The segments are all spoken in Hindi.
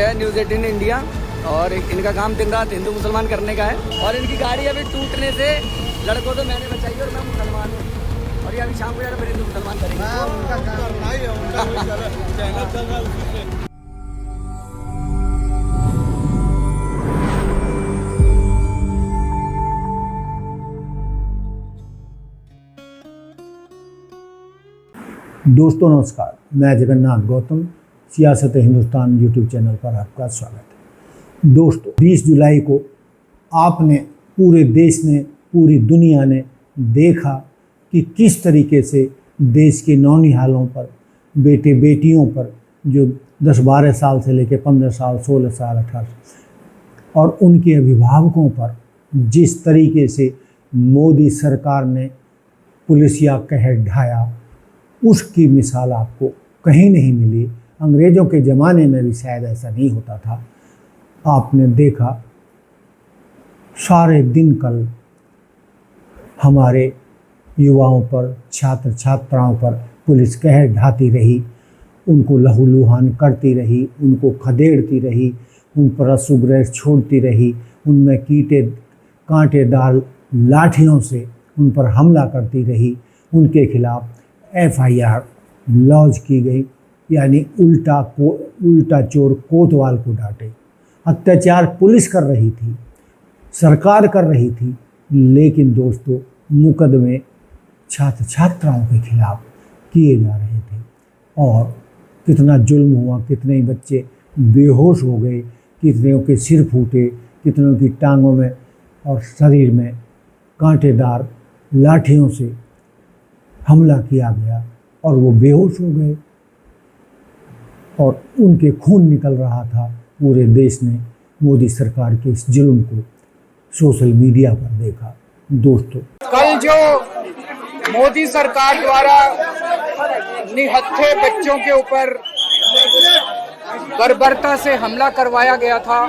है न्यूज़ 18 इंडिया और इनका काम दिन रात हिंदू मुसलमान करने का है। और इनकी गाड़ी अभी टूटने से लड़कों तो मैंने बचाई और मैं मुसलमान हूँ और ये अभी शाम को जाकर फिर हिंदू मुसलमान करेंगे। दोस्तों नमस्कार, मैं जगन्नाथ गौतम, सियासत हिंदुस्तान यूट्यूब चैनल पर आपका स्वागत है। दोस्तों 20 जुलाई को आपने, पूरे देश ने, पूरी दुनिया ने देखा कि किस तरीके से देश के नौनिहालों पर, बेटे बेटियों पर, जो 10-12 साल से लेकर 15 साल, 16 साल, 18 साल और उनके अभिभावकों पर जिस तरीके से मोदी सरकार ने पुलिसिया कहर ढाया, उसकी मिसाल आपको कहीं नहीं मिली। अंग्रेज़ों के ज़माने में भी शायद ऐसा नहीं होता था। आपने देखा सारे दिन कल हमारे युवाओं पर, छात्र छात्राओं पर पुलिस कहर ढाती रही, उनको लहूलुहान करती रही, उनको खदेड़ती रही, उन पर असुगैस छोड़ती रही, उनमें कांटेदार लाठियों से उन पर हमला करती रही। उनके खिलाफ FIR लॉन्च की गई, यानी उल्टा चोर कोतवाल को डांटे। अत्याचार पुलिस कर रही थी, सरकार कर रही थी, लेकिन दोस्तों मुकदमे छात्र छात्राओं के खिलाफ किए जा रहे थे। और कितना जुल्म हुआ, कितने बच्चे बेहोश हो गए, कितनों के सिर फूटे, कितनों की टांगों में और शरीर में कांटेदार लाठियों से हमला किया गया और वो बेहोश हो गए और उनके खून निकल रहा था। पूरे देश ने मोदी सरकार के इस जुल्म को सोशल मीडिया पर देखा। दोस्तों कल जो मोदी सरकार द्वारा निहत्थे बच्चों के ऊपर बर्बरता से हमला करवाया गया था,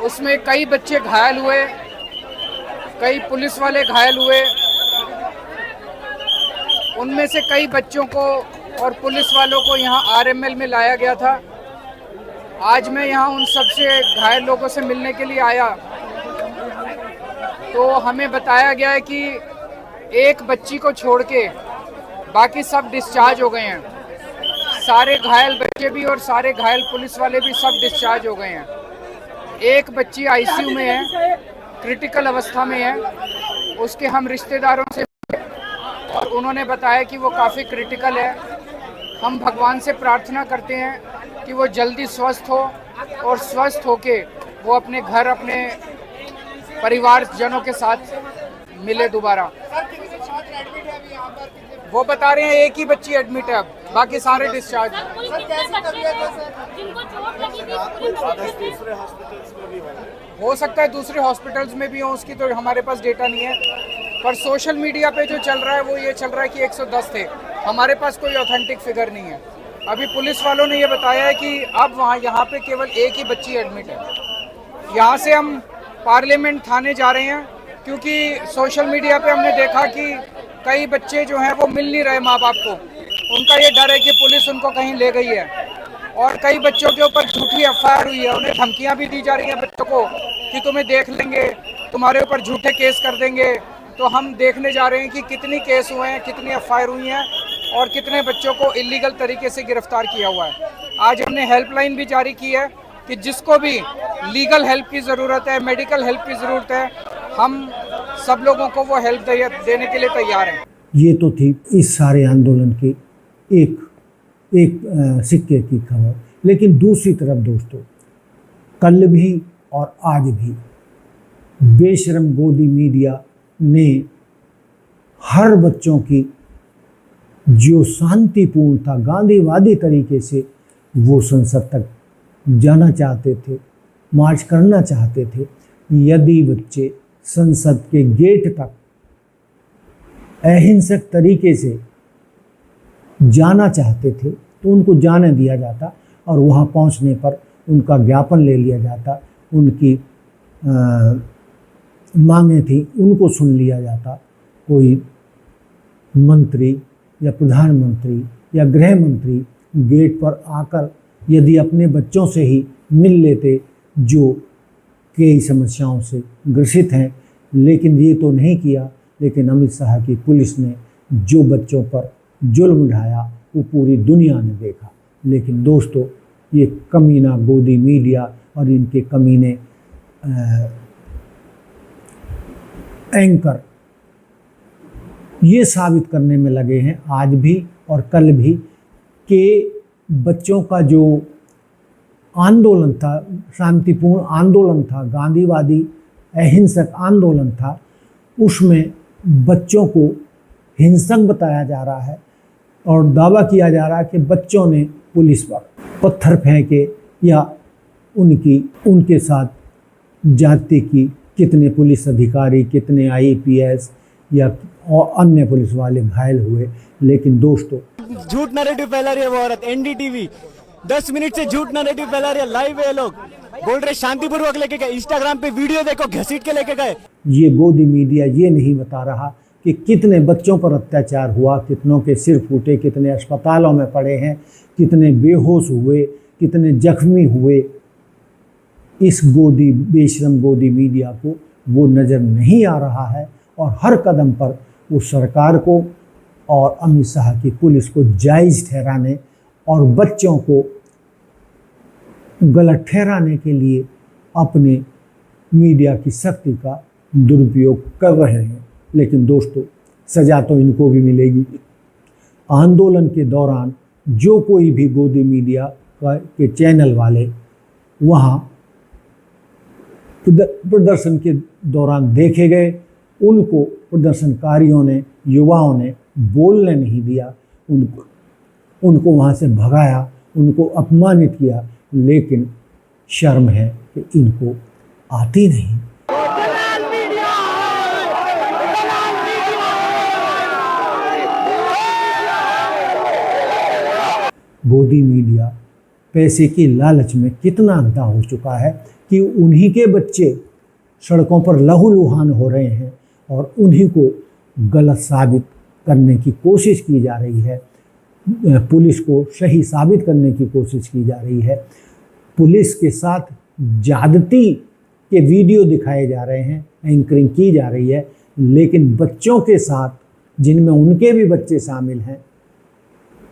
उसमें कई बच्चे घायल हुए, कई पुलिस वाले घायल हुए। उनमें से कई बच्चों को और पुलिस वालों को यहाँ RML में लाया गया था। आज मैं यहाँ उन सबसे घायल लोगों से मिलने के लिए आया तो हमें बताया गया है कि एक बच्ची को छोड़ के बाकी सब डिस्चार्ज हो गए हैं। सारे घायल बच्चे भी और सारे घायल पुलिस वाले भी सब डिस्चार्ज हो गए हैं। एक बच्ची ICU में है, क्रिटिकल अवस्था में है। उसके हम रिश्तेदारों से और उन्होंने बताया कि वो काफ़ी क्रिटिकल है। हम भगवान से प्रार्थना करते हैं कि वो जल्दी स्वस्थ हो और स्वस्थ होके वो अपने घर, अपने परिवारजनों के साथ मिले दोबारा। वो बता रहे हैं एक ही बच्ची एडमिट है, अब बाकी सारे डिस्चार्ज। हो सकता है दूसरे हॉस्पिटल्स में भी हो, उसकी तो हमारे पास डेटा नहीं है। पर सोशल मीडिया पे जो चल रहा है वो ये चल रहा है कि 110 थे। हमारे पास कोई ऑथेंटिक फिगर नहीं है। अभी पुलिस वालों ने ये बताया है कि अब यहाँ पे केवल एक ही बच्ची एडमिट है। यहाँ से हम पार्लियामेंट थाने जा रहे हैं क्योंकि सोशल मीडिया पे हमने देखा कि कई बच्चे जो हैं वो मिल नहीं रहे माँ बाप को। उनका ये डर है कि पुलिस उनको कहीं ले गई है और कई बच्चों के ऊपर झूठी FIR हुई है। उन्हें धमकियाँ भी दी जा रही हैं बच्चों को कि तुम्हें देख लेंगे, तुम्हारे ऊपर झूठे केस कर देंगे। तो हम देखने जा रहे हैं कि कितनी केस हुए हैं, कितनी FIR हुई हैं और कितने बच्चों को इलीगल तरीके से गिरफ्तार किया हुआ है। आज हमने हेल्पलाइन भी जारी की है कि जिसको भी लीगल हेल्प की ज़रूरत है, मेडिकल हेल्प की ज़रूरत है, हम सब लोगों को वो हेल्प देने के लिए तैयार हैं। ये तो थी इस सारे आंदोलन की एक सिक्के की खबर। लेकिन दूसरी तरफ दोस्तों, कल भी और आज भी बेशरम गोदी मीडिया ने हर बच्चों की जो शांतिपूर्ण था, गांधीवादी तरीके से वो संसद तक जाना चाहते थे, मार्च करना चाहते थे। यदि बच्चे संसद के गेट तक अहिंसक तरीके से जाना चाहते थे तो उनको जाने दिया जाता और वहाँ पहुँचने पर उनका ज्ञापन ले लिया जाता, उनकी मांगे थी उनको सुन लिया जाता। कोई मंत्री या प्रधानमंत्री या गृह मंत्री गेट पर आकर यदि अपने बच्चों से ही मिल लेते जो कई समस्याओं से ग्रसित हैं, लेकिन ये तो नहीं किया। लेकिन अमित शाह की पुलिस ने जो बच्चों पर जुल्म ढाया वो पूरी दुनिया ने देखा। लेकिन दोस्तों, ये कमीना गोदी मीडिया और इनके कमीने एंकर ये साबित करने में लगे हैं आज भी और कल भी कि बच्चों का जो आंदोलन था, शांतिपूर्ण आंदोलन था, गांधीवादी अहिंसक आंदोलन था, उसमें बच्चों को हिंसक बताया जा रहा है और दावा किया जा रहा है कि बच्चों ने पुलिस पर पत्थर फेंके या उनके साथ जाति की कितने पुलिस अधिकारी, कितने आईपीएस या और अन्य पुलिस वाले घायल हुए। लेकिन दोस्तों, झूठ नैरेटिव फैला रही है वो औरत। एनडीटीवी 10 मिनट से झूठ नैरेटिव फैला रही है। लाइव है, लोग बोल रहे शांतिपूर्वक लेके गए, इंस्टाग्राम पे वीडियो देखो, घसीट के लेके गए। ये गोदी मीडिया ये नहीं बता रहा कि कितने बच्चों पर अत्याचार हुआ, कितनों के सिर फूटे, कितने अस्पतालों में पड़े हैं, कितने बेहोश हुए, कितने जख्मी हुए। इस बेशरम गोदी मीडिया को वो नज़र नहीं आ रहा है और हर कदम पर वो सरकार को और अमित शाह की पुलिस को जायज़ ठहराने और बच्चों को गलत ठहराने के लिए अपने मीडिया की शक्ति का दुरुपयोग कर रहे हैं। लेकिन दोस्तों, सज़ा तो इनको भी मिलेगी। आंदोलन के दौरान जो कोई भी गोदी मीडिया के चैनल वाले वहाँ प्रदर्शन के दौरान देखे गए, उनको प्रदर्शनकारियों ने, युवाओं ने बोलने नहीं दिया, उनको वहाँ से भगाया, उनको अपमानित किया। लेकिन शर्म है कि इनको आती नहीं। गोदी मीडिया पैसे की लालच में कितना अंधा हो चुका है कि उन्हीं के बच्चे सड़कों पर लहूलुहान हो रहे हैं और उन्हीं को गलत साबित करने की कोशिश की जा रही है। पुलिस को सही साबित करने की कोशिश की जा रही है। पुलिस के साथ ज्यादती के वीडियो दिखाए जा रहे हैं, एंकरिंग की जा रही है। लेकिन बच्चों के साथ, जिनमें उनके भी बच्चे शामिल हैं,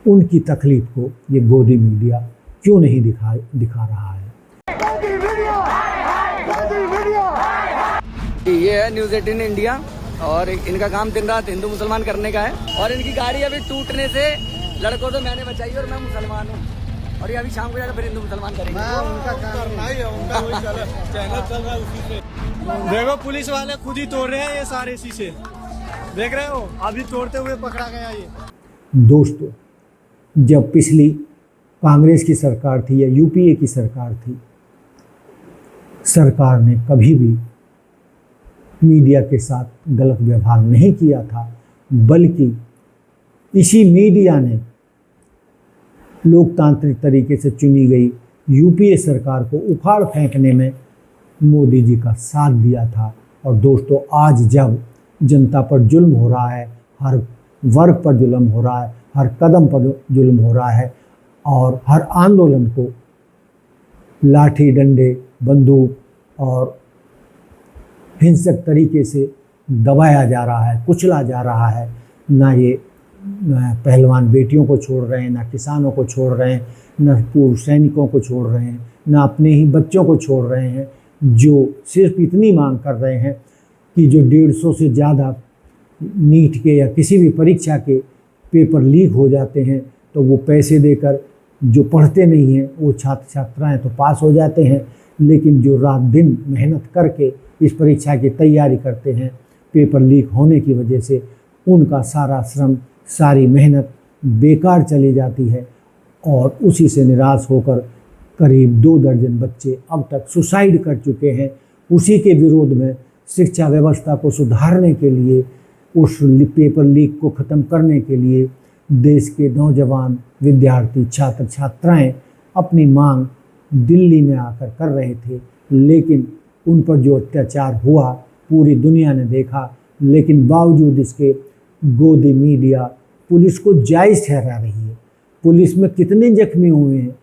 उनकी तकलीफ को ये गोदी मीडिया क्यों नहीं दिखा रहा है। ये है न्यूज़ 18 इंडिया और इनका काम दिन रात हिंदू मुसलमान करने का है। और इनकी गाड़ी अभी टूटने से लड़कों तो मैंने बचाई और मैं मुसलमान हूँ, और ये अभी शाम को जाकर फिर हिंदू मुसलमान करेंगे। देखो, पुलिस वाले खुद ही तोड़ रहे हैं ये सारे शीशे, देख रहे हो, अभी तोड़ते हुए पकड़ा गया ये। दोस्तों, जब पिछली कांग्रेस की सरकार थी या यूपीए की सरकार थी, सरकार ने कभी भी मीडिया के साथ गलत व्यवहार नहीं किया था, बल्कि इसी मीडिया ने लोकतांत्रिक तरीके से चुनी गई यूपीए सरकार को उखाड़ फेंकने में मोदी जी का साथ दिया था। और दोस्तों, आज जब जनता पर जुल्म हो रहा है, हर वर्ग पर जुल्म हो रहा है, हर कदम पर जुल्म हो रहा है और हर आंदोलन को लाठी डंडे बंदूक और हिंसक तरीके से दबाया जा रहा है, कुचला जा रहा है, ना ये पहलवान बेटियों को छोड़ रहे हैं, ना किसानों को छोड़ रहे हैं, ना पूर्व सैनिकों को छोड़ रहे हैं, ना अपने ही बच्चों को छोड़ रहे हैं, जो सिर्फ इतनी मांग कर रहे हैं कि जो 150 से ज़्यादा नीट के या किसी भी परीक्षा के पेपर लीक हो जाते हैं तो वो पैसे देकर, जो पढ़ते नहीं हैं वो छात्र छात्राएं तो पास हो जाते हैं, लेकिन जो रात दिन मेहनत करके इस परीक्षा की तैयारी करते हैं, पेपर लीक होने की वजह से उनका सारा श्रम, सारी मेहनत बेकार चली जाती है। और उसी से निराश होकर करीब 2 दर्जन बच्चे अब तक सुसाइड कर चुके हैं। उसी के विरोध में शिक्षा व्यवस्था को सुधारने के लिए, उस पेपर लीक को ख़त्म करने के लिए देश के नौजवान विद्यार्थी, छात्र छात्राएं अपनी मांग दिल्ली में आकर कर रहे थे। लेकिन उन पर जो अत्याचार हुआ पूरी दुनिया ने देखा, लेकिन बावजूद इसके गोदी मीडिया पुलिस को जायज़ ठहरा रही है। पुलिस में कितने जख्मी हुए हैं,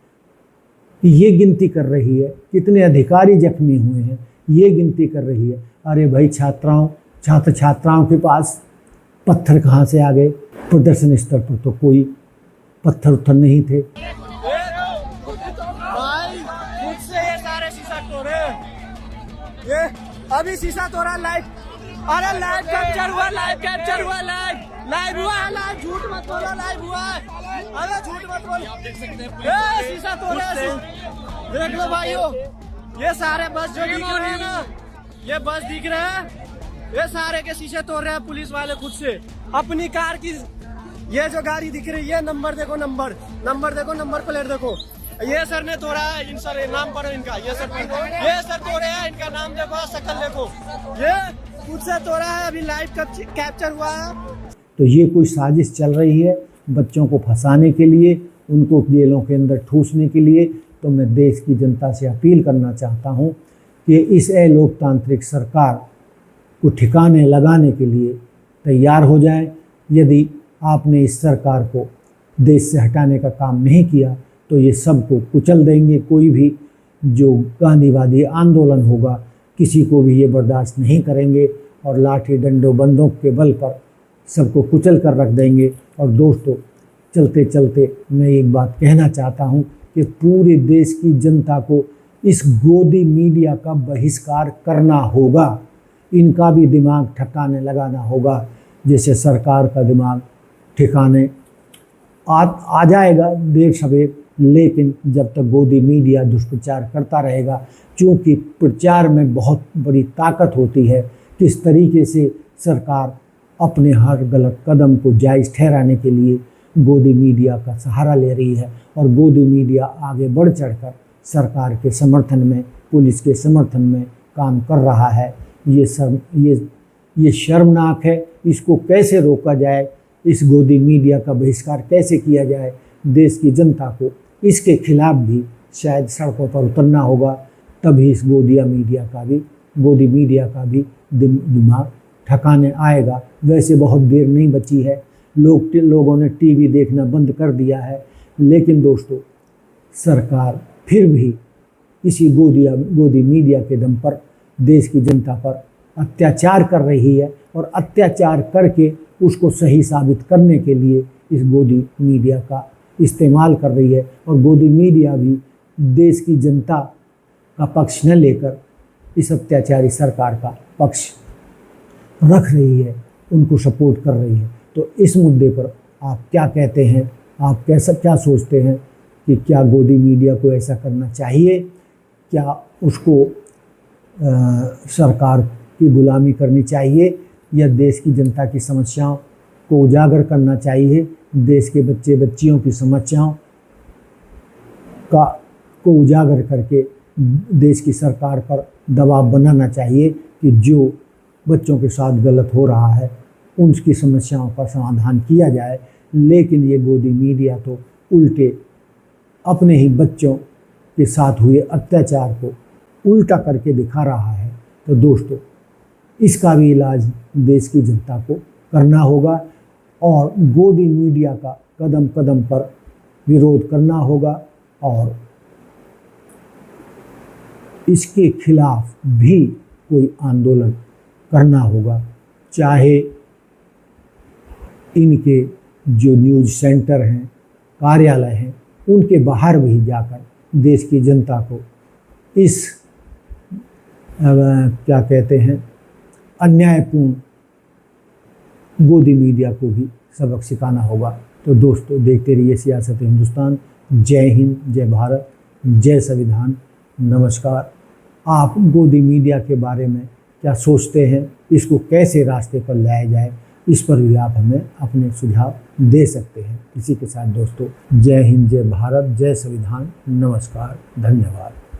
ये गिनती कर रही है, कितने अधिकारी जख्मी हुए हैं ये गिनती कर रही है। अरे भाई छात्र छात्राओं के पास पत्थर कहाँ से आ गए? प्रदर्शन स्तर पर तो कोई पत्थर उत्थर नहीं थे। भाई खुद से ये सारे शीशा तोड़े, ये अभी शीशा तोड़ा लाइव। अरे लाइव कैप्चर हुआ, लाइव हुआ, लाइव झूठ मत बोलो, लाइव हुआ है। अरे झूठ मत बोलो, ये शीशा तोड़े देख लो भाइयों। ये सारे बस जो दिख रहे हैं ना, ये बस दिख रहे हैं, ये सारे के शीशे तोड़ रहे हैं पुलिस वाले खुद से। अपनी कार की ये जो गाड़ी दिख रही है, नंबर देखो, नंबर देखो, नंबर प्लेट देखो। ये सर ने तोड़ा है, इन सर नाम पढ़ो इनका। ये सर तोड़े हैं, इनका नाम देखो, शक्ल देखो। ये खुद से तोड़ा है, अभी लाइव कैप्चर हुआ है। तो ये कोई साजिश चल रही है बच्चों को फंसाने के लिए, उनको जेलों के अंदर ठूसने के लिए। तो मैं देश की जनता से अपील करना चाहता हूँ कि इस अलोकतांत्रिक सरकार को ठिकाने लगाने के लिए तैयार हो जाएं। यदि आपने इस सरकार को देश से हटाने का काम नहीं किया तो ये सबको कुचल देंगे। कोई भी जो गांधीवादी आंदोलन होगा, किसी को भी ये बर्दाश्त नहीं करेंगे और लाठी डंडों बंदूक के बल पर सबको कुचल कर रख देंगे। और दोस्तों, चलते चलते मैं एक बात कहना चाहता हूँ कि पूरे देश की जनता को इस गोदी मीडिया का बहिष्कार करना होगा। इनका भी दिमाग ठिकाने लगाना होगा, जैसे सरकार का दिमाग ठिकाने आ जाएगा देर सवेर। लेकिन जब तक गोदी मीडिया दुष्प्रचार करता रहेगा, क्योंकि प्रचार में बहुत बड़ी ताकत होती है, किस तरीके से सरकार अपने हर गलत कदम को जायज़ ठहराने के लिए गोदी मीडिया का सहारा ले रही है। और गोदी मीडिया आगे बढ़ चढ़कर सरकार के समर्थन में, पुलिस के समर्थन में काम कर रहा है। ये शर्मनाक है। इसको कैसे रोका जाए, इस गोदी मीडिया का बहिष्कार कैसे किया जाए? देश की जनता को इसके खिलाफ भी शायद सड़कों पर उतरना होगा, तभी इस गोदी मीडिया का भी दिमाग ठिकाने आएगा। वैसे बहुत देर नहीं बची है, लोगों ने टीवी देखना बंद कर दिया है। लेकिन दोस्तों, सरकार फिर भी इसी गोदी मीडिया के दम पर देश की जनता पर अत्याचार कर रही है और अत्याचार करके उसको सही साबित करने के लिए इस गोदी मीडिया का इस्तेमाल कर रही है। और गोदी मीडिया भी देश की जनता का पक्ष न लेकर इस अत्याचारी सरकार का पक्ष रख रही है, उनको सपोर्ट कर रही है। तो इस मुद्दे पर आप क्या कहते हैं? आप क्या सोचते हैं कि क्या गोदी मीडिया को ऐसा करना चाहिए? क्या उसको सरकार की गुलामी करनी चाहिए, या देश की जनता की समस्याओं को उजागर करना चाहिए? देश के बच्चे बच्चियों की समस्याओं को उजागर करके देश की सरकार पर दबाव बनाना चाहिए कि जो बच्चों के साथ गलत हो रहा है उनकी समस्याओं का समाधान किया जाए। लेकिन ये गोदी मीडिया तो उल्टे अपने ही बच्चों के साथ हुए अत्याचार को उल्टा करके दिखा रहा है। तो दोस्तों, इसका भी इलाज देश की जनता को करना होगा और गोदी मीडिया का कदम कदम पर विरोध करना होगा और इसके खिलाफ भी कोई आंदोलन करना होगा। चाहे इनके जो न्यूज़ सेंटर हैं, कार्यालय हैं, उनके बाहर भी जाकर देश की जनता को इस क्या कहते हैं अन्यायपूर्ण गोदी मीडिया को भी सबक सिखाना होगा। तो दोस्तों, देखते रहिए सियासत हिंदुस्तान। जय हिंद, जय भारत, जय संविधान, नमस्कार। आप गोदी मीडिया के बारे में क्या सोचते हैं? इसको कैसे रास्ते पर लाया जाए, इस पर भी आप हमें अपने सुझाव दे सकते हैं। इसी के साथ दोस्तों, जय हिंद, जय भारत, जय संविधान, नमस्कार, धन्यवाद।